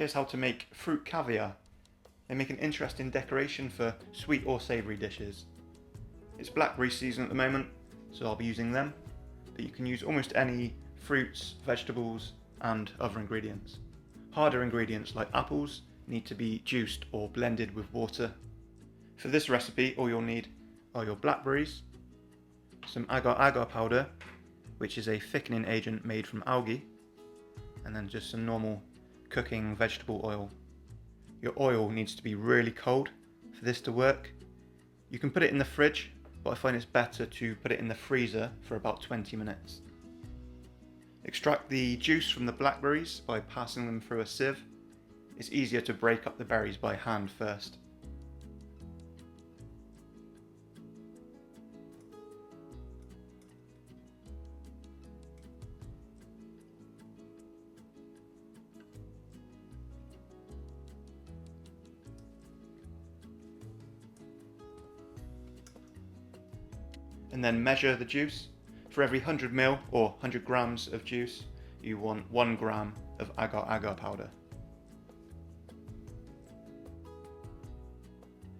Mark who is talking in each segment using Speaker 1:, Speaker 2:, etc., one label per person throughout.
Speaker 1: Here's how to make fruit caviar. They make an interesting decoration for sweet or savoury dishes. It's blackberry season at the moment, so I'll be using them, but you can use almost any fruits, vegetables and other ingredients. Harder ingredients like apples need to be juiced or blended with water. For this recipe, all you'll need are your blackberries, some agar powder, which is a thickening agent made from algae, and then just some normal cooking vegetable oil. Your oil needs to be really cold for this to work. You can put it in the fridge, but I find it's better to put it in the freezer for about 20 minutes. Extract the juice from the blackberries by passing them through a sieve. It's easier to break up the berries by hand first. And then measure the juice. For every 100 ml or 100 grams of juice, you want 1 gram of agar powder.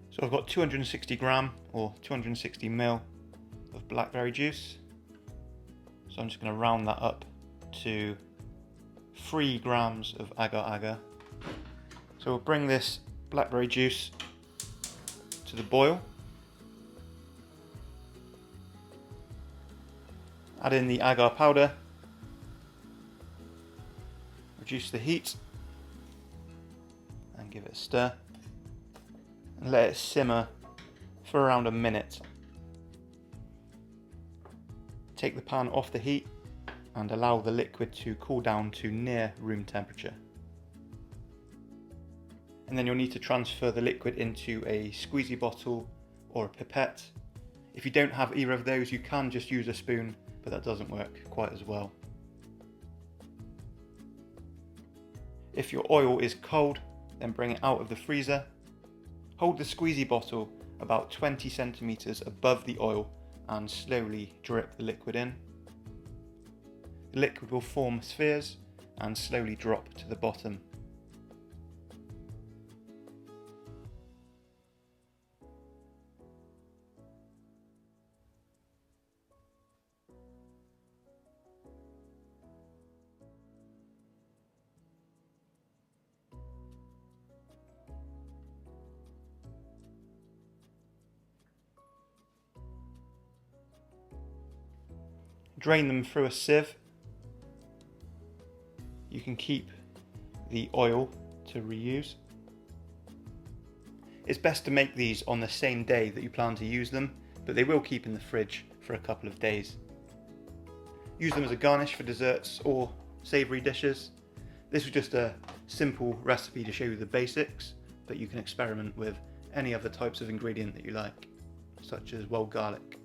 Speaker 1: So I've got 260 gram or 260 ml of blackberry juice. So I'm just going to round that up to 3 grams of agar. So we'll bring this blackberry juice to the boil. Add in the agar powder, reduce the heat and give it a stir and let it simmer for around a minute. Take the pan off the heat and allow the liquid to cool down to near room temperature. And then you'll need to transfer the liquid into a squeezy bottle or a pipette. If you don't have either of those, you can just use a spoon, but that doesn't work quite as well. If your oil is cold, then bring it out of the freezer. Hold the squeezy bottle about 20 centimeters above the oil and slowly drip the liquid in. The liquid will form spheres and slowly drop to the bottom. Drain them through a sieve. You can keep the oil to reuse. It's best to make these on the same day that you plan to use them, but they will keep in the fridge for a couple of days. Use them as a garnish for desserts or savoury dishes. This was just a simple recipe to show you the basics, but you can experiment with any other types of ingredient that you like, such as wild garlic.